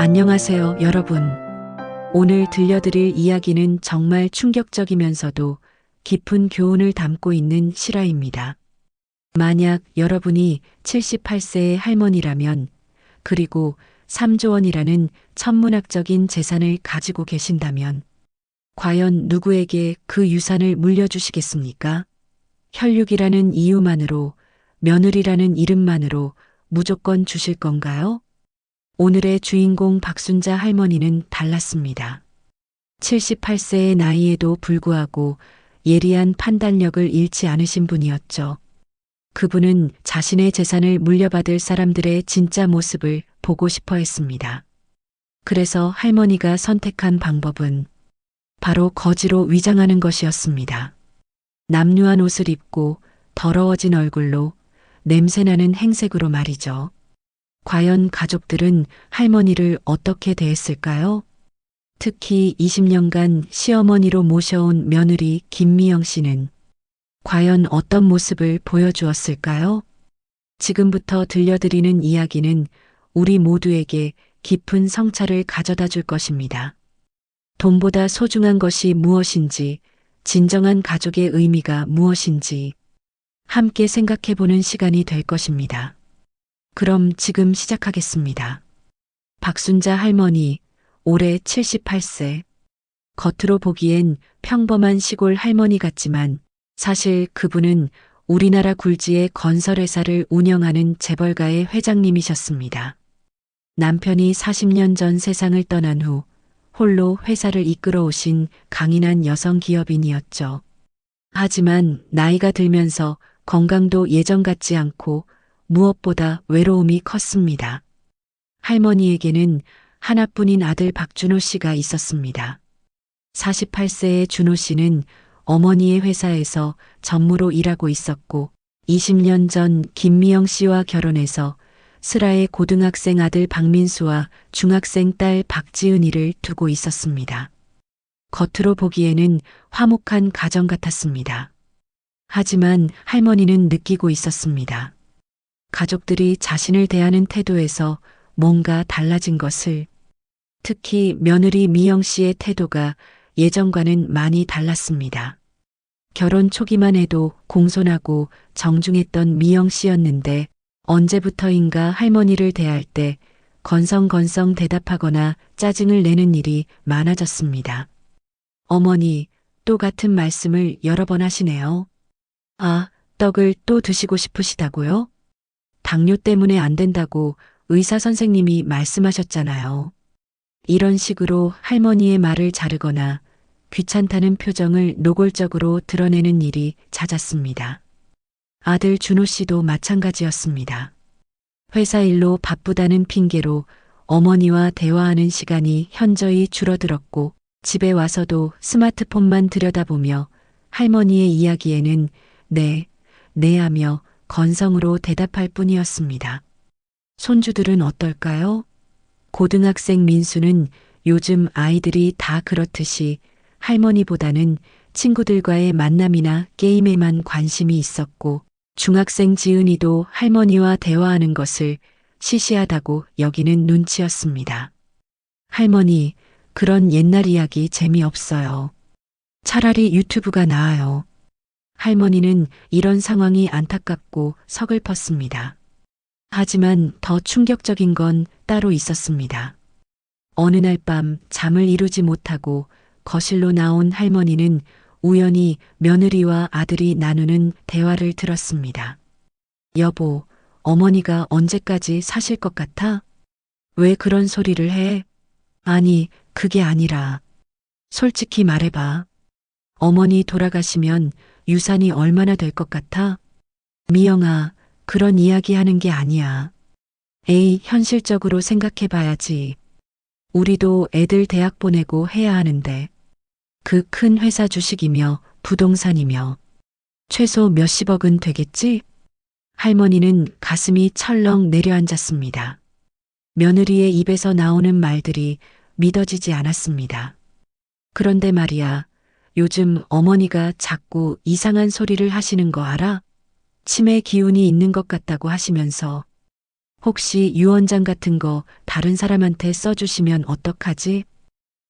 안녕하세요, 여러분. 오늘 들려드릴 이야기는 정말 충격적이면서도 깊은 교훈을 담고 있는 실화입니다. 만약 여러분이 78세의 할머니라면, 그리고 3조 원이라는 천문학적인 재산을 가지고 계신다면, 과연 누구에게 그 유산을 물려주시겠습니까? 혈육이라는 이유만으로, 며느리라는 이름만으로 무조건 주실 건가요? 오늘의 주인공 박순자 할머니는 달랐습니다. 78세의 나이에도 불구하고 예리한 판단력을 잃지 않으신 분이었죠. 그분은 자신의 재산을 물려받을 사람들의 진짜 모습을 보고 싶어 했습니다. 그래서 할머니가 선택한 방법은 바로 거지로 위장하는 것이었습니다. 남루한 옷을 입고 더러워진 얼굴로 냄새나는 행색으로 말이죠. 과연 가족들은 할머니를 어떻게 대했을까요? 특히 20년간 시어머니로 모셔온 며느리 김미영 씨는 과연 어떤 모습을 보여주었을까요? 지금부터 들려드리는 이야기는 우리 모두에게 깊은 성찰을 가져다 줄 것입니다. 돈보다 소중한 것이 무엇인지, 진정한 가족의 의미가 무엇인지 함께 생각해 보는 시간이 될 것입니다. 그럼 지금 시작하겠습니다. 박순자 할머니, 올해 78세. 겉으로 보기엔 평범한 시골 할머니 같지만 사실 그분은 우리나라 굴지의 건설회사를 운영하는 재벌가의 회장님이셨습니다. 남편이 40년 전 세상을 떠난 후 홀로 회사를 이끌어 오신 강인한 여성 기업인이었죠. 하지만 나이가 들면서 건강도 예전 같지 않고 무엇보다 외로움이 컸습니다. 할머니에게는 하나뿐인 아들 박준호 씨가 있었습니다. 48세의 준호 씨는 어머니의 회사에서 전무로 일하고 있었고 20년 전 김미영 씨와 결혼해서 슬아의 고등학생 아들 박민수와 중학생 딸 박지은이를 두고 있었습니다. 겉으로 보기에는 화목한 가정 같았습니다. 하지만 할머니는 느끼고 있었습니다. 가족들이 자신을 대하는 태도에서 뭔가 달라진 것을, 특히 며느리 미영 씨의 태도가 예전과는 많이 달랐습니다. 결혼 초기만 해도 공손하고 정중했던 미영 씨였는데 언제부터인가 할머니를 대할 때 건성건성 대답하거나 짜증을 내는 일이 많아졌습니다. 어머니, 또 같은 말씀을 여러 번 하시네요. 아, 떡을 또 드시고 싶으시다고요? 당뇨 때문에 안 된다고 의사 선생님이 말씀하셨잖아요. 이런 식으로 할머니의 말을 자르거나 귀찮다는 표정을 노골적으로 드러내는 일이 잦았습니다. 아들 준호 씨도 마찬가지였습니다. 회사 일로 바쁘다는 핑계로 어머니와 대화하는 시간이 현저히 줄어들었고 집에 와서도 스마트폰만 들여다보며 할머니의 이야기에는 네, 네 하며 건성으로 대답할 뿐이었습니다. 손주들은 어떨까요? 고등학생 민수는 요즘 아이들이 다 그렇듯이 할머니보다는 친구들과의 만남이나 게임에만 관심이 있었고 중학생 지은이도 할머니와 대화하는 것을 시시하다고 여기는 눈치였습니다. 할머니, 그런 옛날 이야기 재미없어요. 차라리 유튜브가 나아요. 할머니는 이런 상황이 안타깝고 서글펐습니다. 하지만 더 충격적인 건 따로 있었습니다. 어느 날 밤 잠을 이루지 못하고 거실로 나온 할머니는 우연히 며느리와 아들이 나누는 대화를 들었습니다. 여보, 어머니가 언제까지 사실 것 같아? 왜 그런 소리를 해? 아니, 그게 아니라. 솔직히 말해봐. 어머니 돌아가시면 유산이 얼마나 될 것 같아? 미영아, 그런 이야기 하는 게 아니야. 에이, 현실적으로 생각해 봐야지. 우리도 애들 대학 보내고 해야 하는데. 그 큰 회사 주식이며 부동산이며 최소 몇십억은 되겠지? 할머니는 가슴이 철렁 내려앉았습니다. 며느리의 입에서 나오는 말들이 믿어지지 않았습니다. 그런데 말이야, 요즘 어머니가 자꾸 이상한 소리를 하시는 거 알아? 치매 기운이 있는 것 같다고 하시면서 혹시 유언장 같은 거 다른 사람한테 써주시면 어떡하지?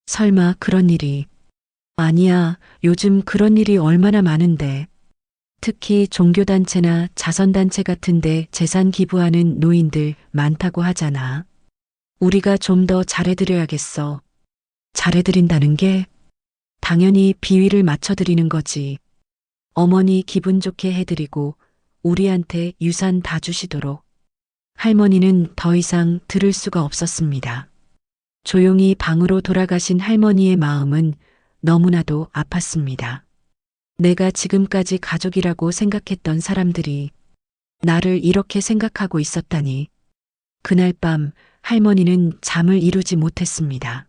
설마 그런 일이. 아니야, 요즘 그런 일이 얼마나 많은데. 특히 종교단체나 자선단체 같은데 재산 기부하는 노인들 많다고 하잖아. 우리가 좀 더 잘해드려야겠어. 잘해드린다는 게 당연히 비위를 맞춰드리는 거지. 어머니 기분 좋게 해드리고 우리한테 유산 다 주시도록. 할머니는 더 이상 들을 수가 없었습니다. 조용히 방으로 돌아가신 할머니의 마음은 너무나도 아팠습니다. 내가 지금까지 가족이라고 생각했던 사람들이 나를 이렇게 생각하고 있었다니. 그날 밤 할머니는 잠을 이루지 못했습니다.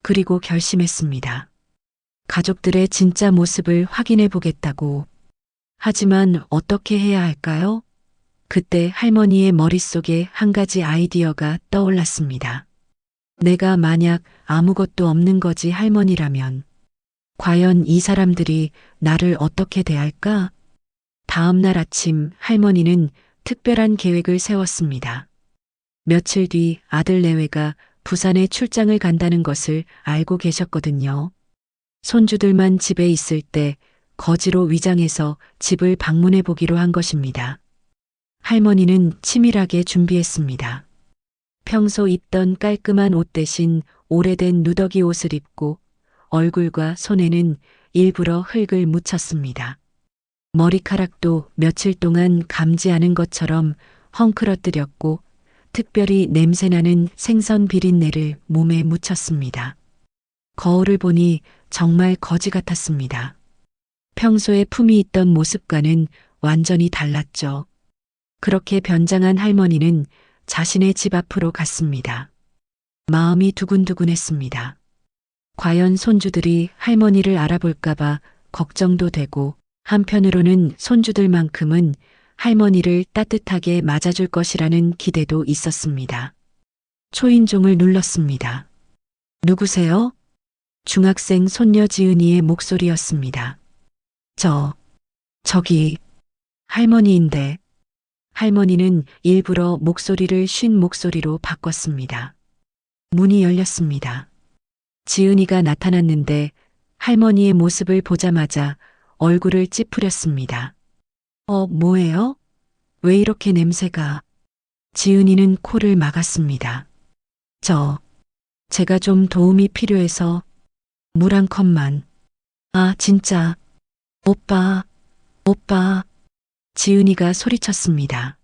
그리고 결심했습니다. 가족들의 진짜 모습을 확인해 보겠다고. 하지만 어떻게 해야 할까요? 그때 할머니의 머릿속에 한 가지 아이디어가 떠올랐습니다. 내가 만약 아무것도 없는 거지 할머니라면 과연 이 사람들이 나를 어떻게 대할까? 다음 날 아침 할머니는 특별한 계획을 세웠습니다. 며칠 뒤 아들 내외가 부산에 출장을 간다는 것을 알고 계셨거든요. 손주들만 집에 있을 때 거지로 위장해서 집을 방문해 보기로 한 것입니다. 할머니는 치밀하게 준비했습니다. 평소 입던 깔끔한 옷 대신 오래된 누더기 옷을 입고 얼굴과 손에는 일부러 흙을 묻혔습니다. 머리카락도 며칠 동안 감지 않은 것처럼 헝클어뜨렸고 특별히 냄새나는 생선 비린내를 몸에 묻혔습니다. 거울을 보니 정말 거지 같았습니다. 평소에 품이 있던 모습과는 완전히 달랐죠. 그렇게 변장한 할머니는 자신의 집 앞으로 갔습니다. 마음이 두근두근했습니다. 과연 손주들이 할머니를 알아볼까봐 걱정도 되고 한편으로는 손주들만큼은 할머니를 따뜻하게 맞아줄 것이라는 기대도 있었습니다. 초인종을 눌렀습니다. 누구세요? 중학생 손녀 지은이의 목소리였습니다. 저기, 할머니인데. 할머니는 일부러 목소리를 쉰 목소리로 바꿨습니다. 문이 열렸습니다. 지은이가 나타났는데 할머니의 모습을 보자마자 얼굴을 찌푸렸습니다. 뭐예요? 왜 이렇게 냄새가? 지은이는 코를 막았습니다. 제가 좀 도움이 필요해서 물 한 컵만. 아, 진짜. 오빠. 지은이가 소리쳤습니다.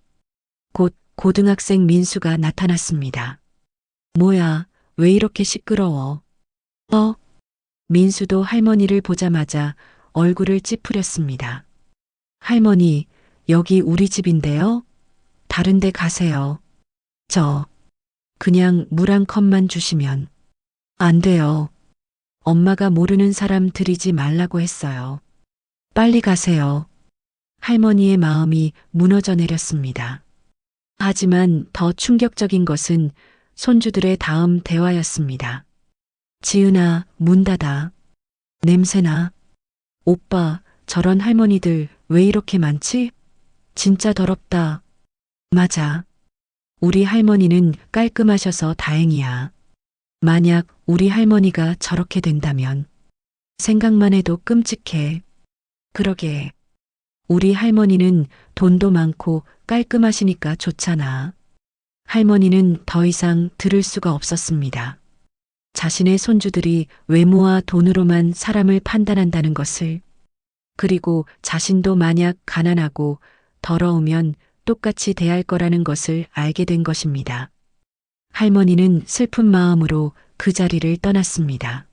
곧 고등학생 민수가 나타났습니다. 뭐야, 왜 이렇게 시끄러워? 민수도 할머니를 보자마자 얼굴을 찌푸렸습니다. 할머니, 여기 우리 집인데요? 다른 데 가세요. 그냥 물 한 컵만 주시면. 안 돼요. 엄마가 모르는 사람 들이지 말라고 했어요. 빨리 가세요. 할머니의 마음이 무너져 내렸습니다. 하지만 더 충격적인 것은 손주들의 다음 대화였습니다. 지은아, 문 닫아. 냄새나. 오빠, 저런 할머니들 왜 이렇게 많지? 진짜 더럽다. 맞아. 우리 할머니는 깔끔하셔서 다행이야. 만약 우리 할머니가 저렇게 된다면 생각만 해도 끔찍해. 그러게. 우리 할머니는 돈도 많고 깔끔하시니까 좋잖아. 할머니는 더 이상 들을 수가 없었습니다. 자신의 손주들이 외모와 돈으로만 사람을 판단한다는 것을, 그리고 자신도 만약 가난하고 더러우면 똑같이 대할 거라는 것을 알게 된 것입니다. 할머니는 슬픈 마음으로 그 자리를 떠났습니다.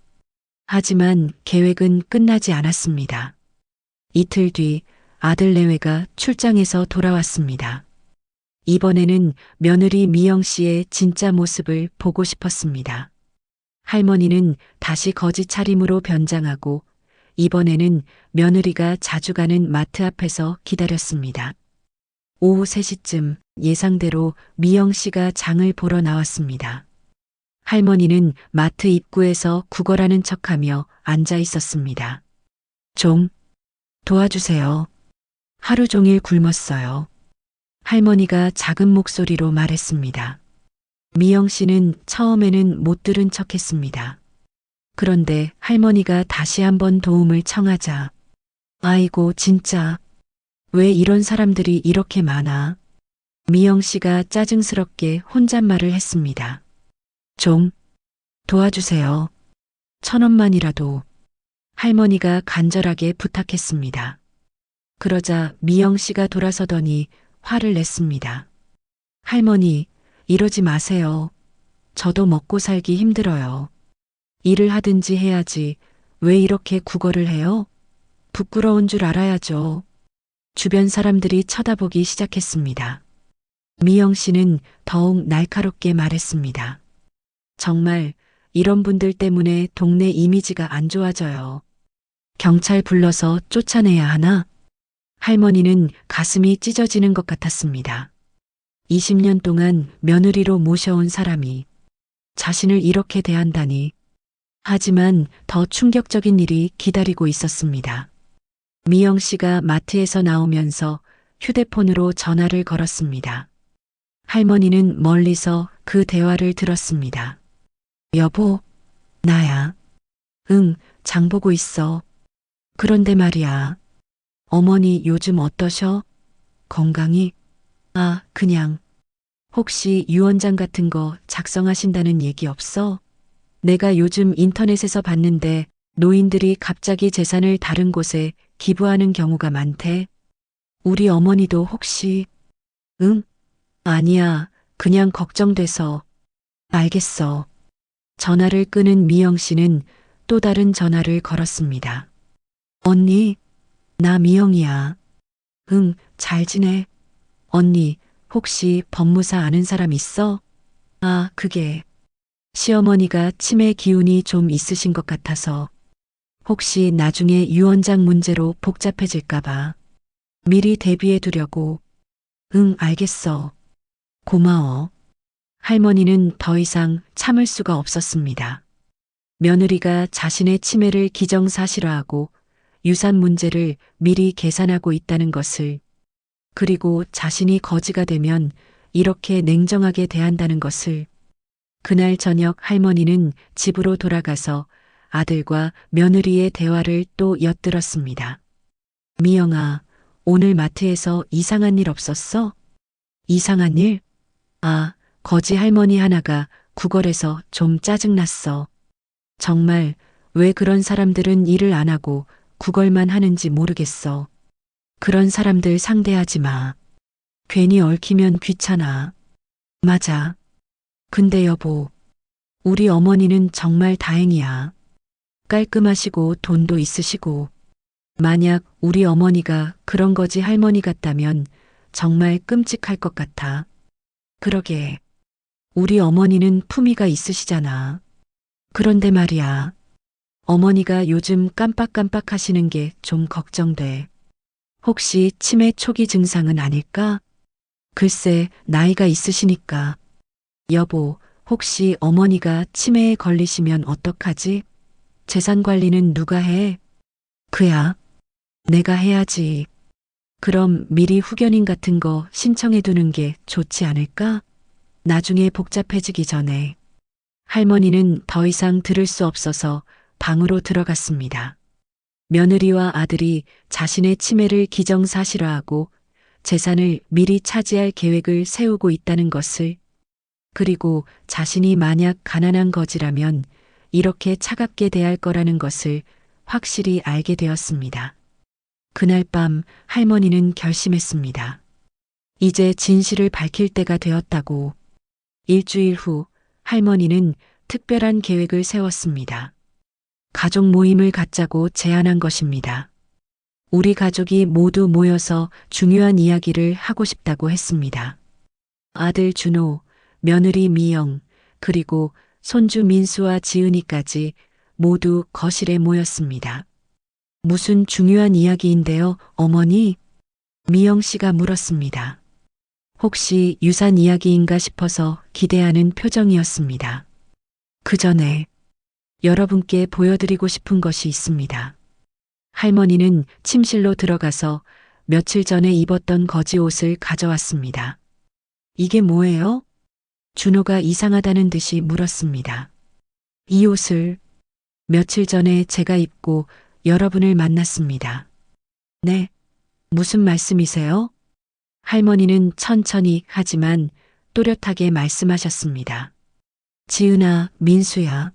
하지만 계획은 끝나지 않았습니다. 이틀 뒤 아들 내외가 출장에서 돌아왔습니다. 이번에는 며느리 미영 씨의 진짜 모습을 보고 싶었습니다. 할머니는 다시 거지 차림으로 변장하고 이번에는 며느리가 자주 가는 마트 앞에서 기다렸습니다. 오후 3시쯤 예상대로 미영 씨가 장을 보러 나왔습니다. 할머니는 마트 입구에서 구걸하는 척하며 앉아 있었습니다. 좀 도와주세요. 하루 종일 굶었어요. 할머니가 작은 목소리로 말했습니다. 미영 씨는 처음에는 못 들은 척 했습니다. 그런데 할머니가 다시 한번 도움을 청하자, 아이고, 진짜. 왜 이런 사람들이 이렇게 많아? 미영 씨가 짜증스럽게 혼잣말을 했습니다. 좀 도와주세요. 1,000원만이라도. 할머니가 간절하게 부탁했습니다. 그러자 미영 씨가 돌아서더니 화를 냈습니다. 할머니, 이러지 마세요. 저도 먹고 살기 힘들어요. 일을 하든지 해야지 왜 이렇게 구걸을 해요? 부끄러운 줄 알아야죠. 주변 사람들이 쳐다보기 시작했습니다. 미영 씨는 더욱 날카롭게 말했습니다. 정말 이런 분들 때문에 동네 이미지가 안 좋아져요. 경찰 불러서 쫓아내야 하나? 할머니는 가슴이 찢어지는 것 같았습니다. 20년 동안 며느리로 모셔온 사람이 자신을 이렇게 대한다니. 하지만 더 충격적인 일이 기다리고 있었습니다. 미영 씨가 마트에서 나오면서 휴대폰으로 전화를 걸었습니다. 할머니는 멀리서 그 대화를 들었습니다. 여보, 나야. 응, 장 보고 있어. 그런데 말이야. 어머니 요즘 어떠셔? 건강이? 아, 그냥. 혹시 유언장 같은 거 작성하신다는 얘기 없어? 내가 요즘 인터넷에서 봤는데 노인들이 갑자기 재산을 다른 곳에 기부하는 경우가 많대. 우리 어머니도 혹시? 응? 아니야. 그냥 걱정돼서. 알겠어. 전화를 끄는 미영 씨는 또 다른 전화를 걸었습니다. 언니, 나 미영이야. 응, 잘 지내. 언니, 혹시 법무사 아는 사람 있어? 아, 그게. 시어머니가 치매 기운이 좀 있으신 것 같아서 혹시 나중에 유언장 문제로 복잡해질까봐 미리 대비해 두려고. 응, 알겠어. 고마워. 할머니는 더 이상 참을 수가 없었습니다. 며느리가 자신의 치매를 기정사실화하고 유산 문제를 미리 계산하고 있다는 것을, 그리고 자신이 거지가 되면 이렇게 냉정하게 대한다는 것을. 그날 저녁 할머니는 집으로 돌아가서 아들과 며느리의 대화를 또 엿들었습니다. 미영아, 오늘 마트에서 이상한 일 없었어? 이상한 일? 아, 거지 할머니 하나가 구걸해서 좀 짜증났어. 정말 왜 그런 사람들은 일을 안 하고 구걸만 하는지 모르겠어. 그런 사람들 상대하지 마. 괜히 얽히면 귀찮아. 맞아. 근데 여보, 우리 어머니는 정말 다행이야. 깔끔하시고 돈도 있으시고. 만약 우리 어머니가 그런 거지 할머니 같다면 정말 끔찍할 것 같아. 그러게. 우리 어머니는 품위가 있으시잖아. 그런데 말이야. 어머니가 요즘 깜빡깜빡 하시는 게 좀 걱정돼. 혹시 치매 초기 증상은 아닐까? 글쎄, 나이가 있으시니까. 여보, 혹시 어머니가 치매에 걸리시면 어떡하지? 재산 관리는 누가 해? 그야. 내가 해야지. 그럼 미리 후견인 같은 거 신청해 두는 게 좋지 않을까? 나중에 복잡해지기 전에. 할머니는 더 이상 들을 수 없어서 방으로 들어갔습니다. 며느리와 아들이 자신의 치매를 기정사실화하고 재산을 미리 차지할 계획을 세우고 있다는 것을, 그리고 자신이 만약 가난한 거지라면 이렇게 차갑게 대할 거라는 것을 확실히 알게 되었습니다. 그날 밤 할머니는 결심했습니다. 이제 진실을 밝힐 때가 되었다고. 일주일 후 할머니는 특별한 계획을 세웠습니다. 가족 모임을 갖자고 제안한 것입니다. 우리 가족이 모두 모여서 중요한 이야기를 하고 싶다고 했습니다. 아들 준호, 며느리 미영, 그리고 손주 민수와 지은이까지 모두 거실에 모였습니다. 무슨 중요한 이야기인데요, 어머니? 미영 씨가 물었습니다. 혹시 유산 이야기인가 싶어서 기대하는 표정이었습니다. 그 전에 여러분께 보여드리고 싶은 것이 있습니다. 할머니는 침실로 들어가서 며칠 전에 입었던 거지 옷을 가져왔습니다. 이게 뭐예요? 준호가 이상하다는 듯이 물었습니다. 이 옷을 며칠 전에 제가 입고 여러분을 만났습니다. 네, 무슨 말씀이세요? 할머니는 천천히 하지만 또렷하게 말씀하셨습니다. 지은아, 민수야.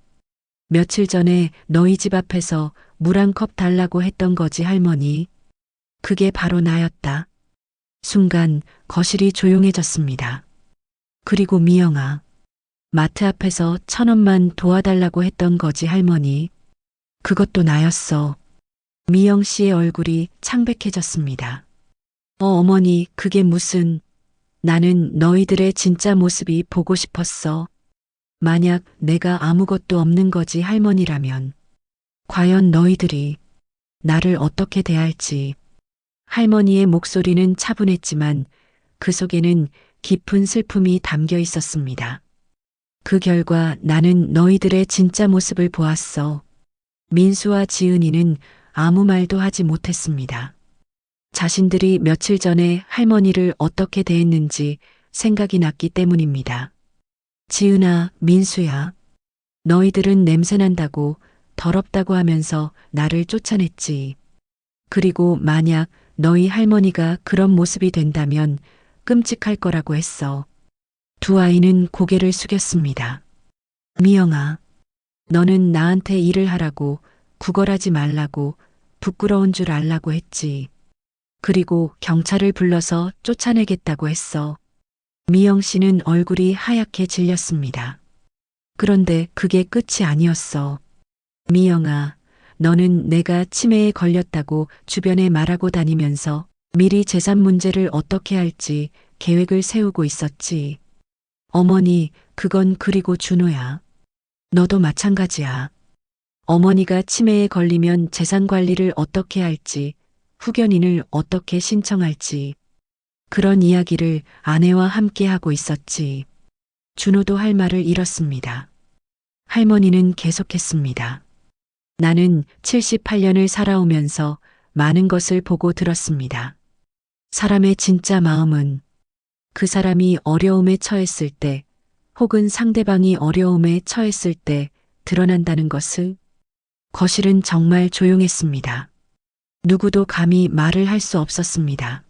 며칠 전에 너희 집 앞에서 물 한 컵 달라고 했던 거지 할머니. 그게 바로 나였다. 순간 거실이 조용해졌습니다. 그리고 미영아. 마트 앞에서 1,000원만 도와달라고 했던 거지 할머니. 그것도 나였어. 미영 씨의 얼굴이 창백해졌습니다. 어머니, 그게 무슨... 나는 너희들의 진짜 모습이 보고 싶었어. 만약 내가 아무것도 없는 거지 할머니라면 과연 너희들이 나를 어떻게 대할지. 할머니의 목소리는 차분했지만 그 속에는 깊은 슬픔이 담겨 있었습니다. 그 결과 나는 너희들의 진짜 모습을 보았어. 민수와 지은이는 아무 말도 하지 못했습니다. 자신들이 며칠 전에 할머니를 어떻게 대했는지 생각이 났기 때문입니다. 지은아, 민수야. 너희들은 냄새난다고 더럽다고 하면서 나를 쫓아냈지. 그리고 만약 너희 할머니가 그런 모습이 된다면 끔찍할 거라고 했어. 두 아이는 고개를 숙였습니다. 미영아, 너는 나한테 일을 하라고 구걸하지 말라고 부끄러운 줄 알라고 했지. 그리고 경찰을 불러서 쫓아내겠다고 했어. 미영 씨는 얼굴이 하얗게 질렸습니다. 그런데 그게 끝이 아니었어. 미영아, 너는 내가 치매에 걸렸다고 주변에 말하고 다니면서 미리 재산 문제를 어떻게 할지 계획을 세우고 있었지. 어머니, 그건 그리고 준호야. 너도 마찬가지야. 어머니가 치매에 걸리면 재산 관리를 어떻게 할지, 후견인을 어떻게 신청할지, 그런 이야기를 아내와 함께 하고 있었지. 준호도 할 말을 잃었습니다. 할머니는 계속했습니다. 나는 78년을 살아오면서 많은 것을 보고 들었습니다. 사람의 진짜 마음은 그 사람이 어려움에 처했을 때 혹은 상대방이 어려움에 처했을 때 드러난다는 것을. 거실은 정말 조용했습니다. 누구도 감히 말을 할 수 없었습니다.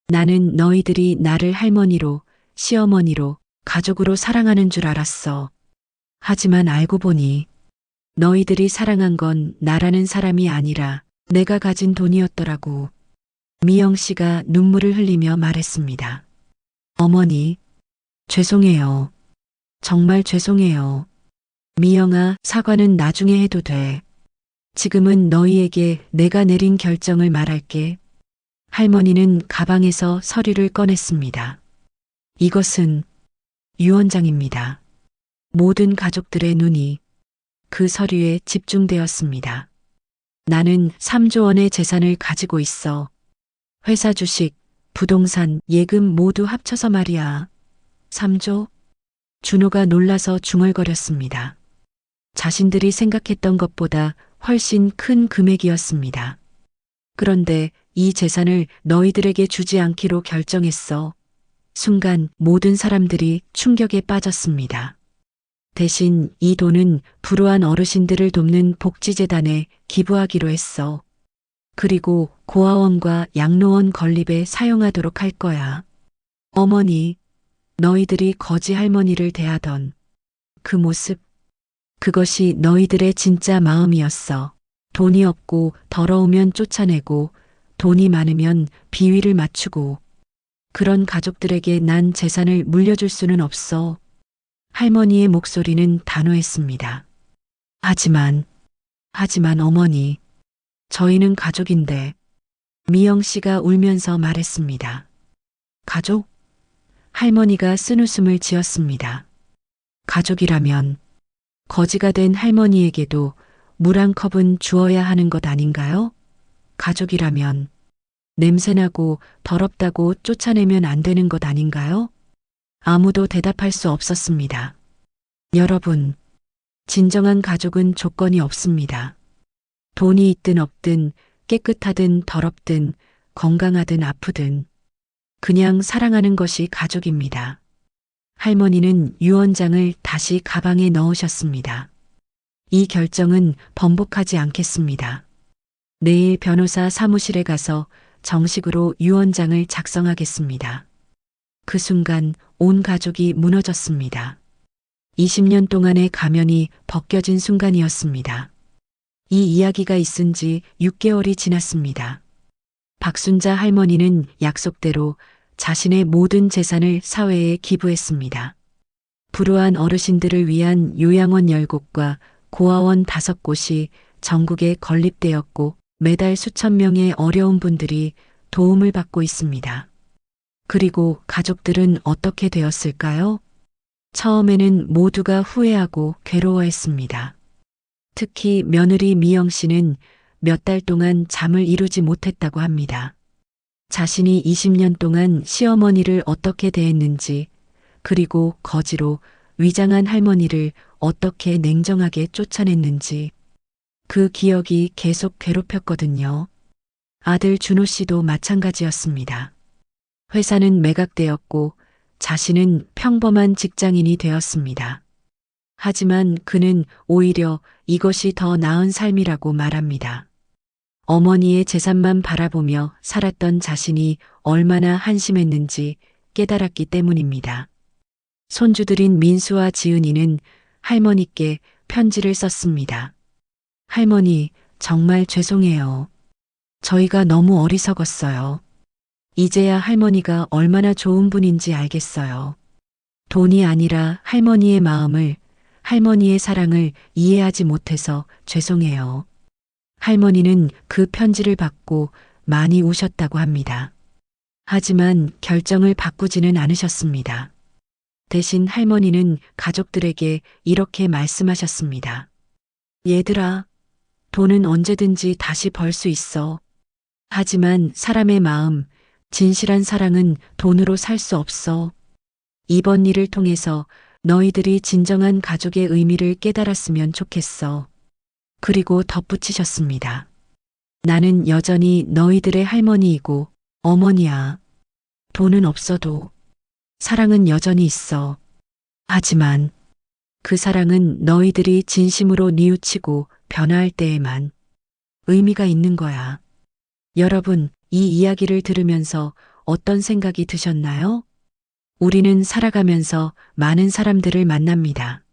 나는 너희들이 나를 할머니로, 시어머니로, 가족으로 사랑하는 줄 알았어. 하지만 알고 보니 너희들이 사랑한 건 나라는 사람이 아니라 내가 가진 돈이었더라고. 미영 씨가 눈물을 흘리며 말했습니다. 어머니, 죄송해요. 정말 죄송해요. 미영아, 사과는 나중에 해도 돼. 지금은 너희에게 내가 내린 결정을 말할게. 할머니는 가방에서 서류를 꺼냈습니다. 이것은 유언장입니다. 모든 가족들의 눈이 그 서류에 집중되었습니다. 나는 3조 원의 재산을 가지고 있어. 회사 주식, 부동산, 예금 모두 합쳐서 말이야. 3조? 준호가 놀라서 중얼거렸습니다. 자신들이 생각했던 것보다 훨씬 큰 금액이었습니다. 그런데 이 재산을 너희들에게 주지 않기로 결정했어. 순간 모든 사람들이 충격에 빠졌습니다. 대신 이 돈은 불우한 어르신들을 돕는 복지재단에 기부하기로 했어. 그리고 고아원과 양로원 건립에 사용하도록 할 거야. 어머니, 너희들이 거지 할머니를 대하던 그 모습, 그것이 너희들의 진짜 마음이었어. 돈이 없고 더러우면 쫓아내고 돈이 많으면 비위를 맞추고 그런 가족들에게 난 재산을 물려줄 수는 없어. 할머니의 목소리는 단호했습니다. 하지만 어머니, 저희는 가족인데. 미영 씨가 울면서 말했습니다. 가족? 할머니가 쓴웃음을 지었습니다. 가족이라면 거지가 된 할머니에게도 물 한 컵은 주어야 하는 것 아닌가요? 가족이라면 냄새나고 더럽다고 쫓아내면 안 되는 것 아닌가요? 아무도 대답할 수 없었습니다. 여러분, 진정한 가족은 조건이 없습니다. 돈이 있든 없든 깨끗하든 더럽든 건강하든 아프든 그냥 사랑하는 것이 가족입니다. 할머니는 유언장을 다시 가방에 넣으셨습니다. 이 결정은 번복하지 않겠습니다. 내일 변호사 사무실에 가서 정식으로 유언장을 작성하겠습니다. 그 순간 온 가족이 무너졌습니다. 20년 동안의 가면이 벗겨진 순간이었습니다. 이 이야기가 있은 지 6개월이 지났습니다. 박순자 할머니는 약속대로 자신의 모든 재산을 사회에 기부했습니다. 불우한 어르신들을 위한 요양원 10곳과 고아원 5곳이 전국에 건립되었고 매달 수천 명의 어려운 분들이 도움을 받고 있습니다. 그리고 가족들은 어떻게 되었을까요? 처음에는 모두가 후회하고 괴로워했습니다. 특히 며느리 미영 씨는 몇 달 동안 잠을 이루지 못했다고 합니다. 자신이 20년 동안 시어머니를 어떻게 대했는지, 그리고 거지로 위장한 할머니를 어떻게 냉정하게 쫓아냈는지, 그 기억이 계속 괴롭혔거든요. 아들 준호 씨도 마찬가지였습니다. 회사는 매각되었고 자신은 평범한 직장인이 되었습니다. 하지만 그는 오히려 이것이 더 나은 삶이라고 말합니다. 어머니의 재산만 바라보며 살았던 자신이 얼마나 한심했는지 깨달았기 때문입니다. 손주들인 민수와 지은이는 할머니께 편지를 썼습니다. 할머니, 정말 죄송해요. 저희가 너무 어리석었어요. 이제야 할머니가 얼마나 좋은 분인지 알겠어요. 돈이 아니라 할머니의 마음을, 할머니의 사랑을 이해하지 못해서 죄송해요. 할머니는 그 편지를 받고 많이 우셨다고 합니다. 하지만 결정을 바꾸지는 않으셨습니다. 대신 할머니는 가족들에게 이렇게 말씀하셨습니다. 얘들아, 돈은 언제든지 다시 벌 수 있어. 하지만 사람의 마음, 진실한 사랑은 돈으로 살 수 없어. 이번 일을 통해서 너희들이 진정한 가족의 의미를 깨달았으면 좋겠어. 그리고 덧붙이셨습니다. 나는 여전히 너희들의 할머니이고 어머니야. 돈은 없어도 사랑은 여전히 있어. 하지만 그 사랑은 너희들이 진심으로 뉘우치고 변화할 때에만 의미가 있는 거야. 여러분, 이 이야기를 들으면서 어떤 생각이 드셨나요? 우리는 살아가면서 많은 사람들을 만납니다.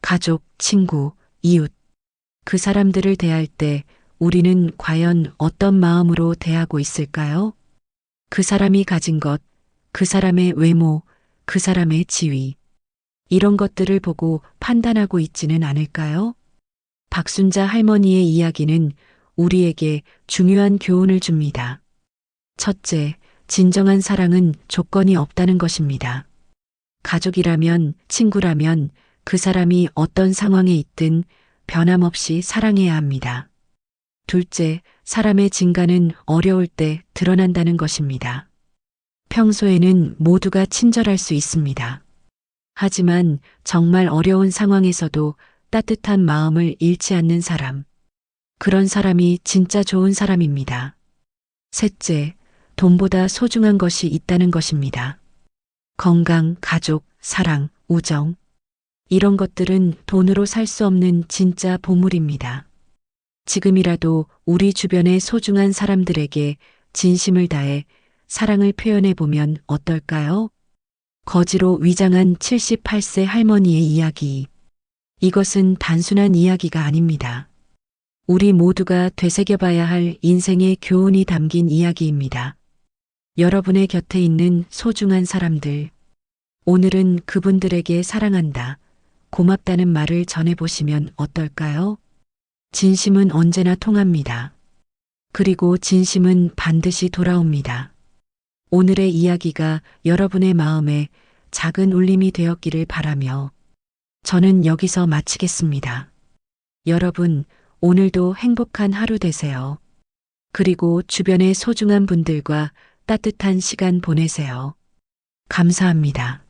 가족, 친구, 이웃. 그 사람들을 대할 때 우리는 과연 어떤 마음으로 대하고 있을까요? 그 사람이 가진 것, 그 사람의 외모, 그 사람의 지위. 이런 것들을 보고 판단하고 있지는 않을까요? 박순자 할머니의 이야기는 우리에게 중요한 교훈을 줍니다. 첫째, 진정한 사랑은 조건이 없다는 것입니다. 가족이라면, 친구라면 그 사람이 어떤 상황에 있든 변함없이 사랑해야 합니다. 둘째, 사람의 진가는 어려울 때 드러난다는 것입니다. 평소에는 모두가 친절할 수 있습니다. 하지만 정말 어려운 상황에서도 따뜻한 마음을 잃지 않는 사람. 그런 사람이 진짜 좋은 사람입니다. 셋째, 돈보다 소중한 것이 있다는 것입니다. 건강, 가족, 사랑, 우정. 이런 것들은 돈으로 살 수 없는 진짜 보물입니다. 지금이라도 우리 주변의 소중한 사람들에게 진심을 다해 사랑을 표현해 보면 어떨까요? 거지로 위장한 78세 할머니의 이야기. 이것은 단순한 이야기가 아닙니다. 우리 모두가 되새겨봐야 할 인생의 교훈이 담긴 이야기입니다. 여러분의 곁에 있는 소중한 사람들. 오늘은 그분들에게 사랑한다, 고맙다는 말을 전해보시면 어떨까요? 진심은 언제나 통합니다. 그리고 진심은 반드시 돌아옵니다. 오늘의 이야기가 여러분의 마음에 작은 울림이 되었기를 바라며 저는 여기서 마치겠습니다. 여러분, 오늘도 행복한 하루 되세요. 그리고 주변의 소중한 분들과 따뜻한 시간 보내세요. 감사합니다.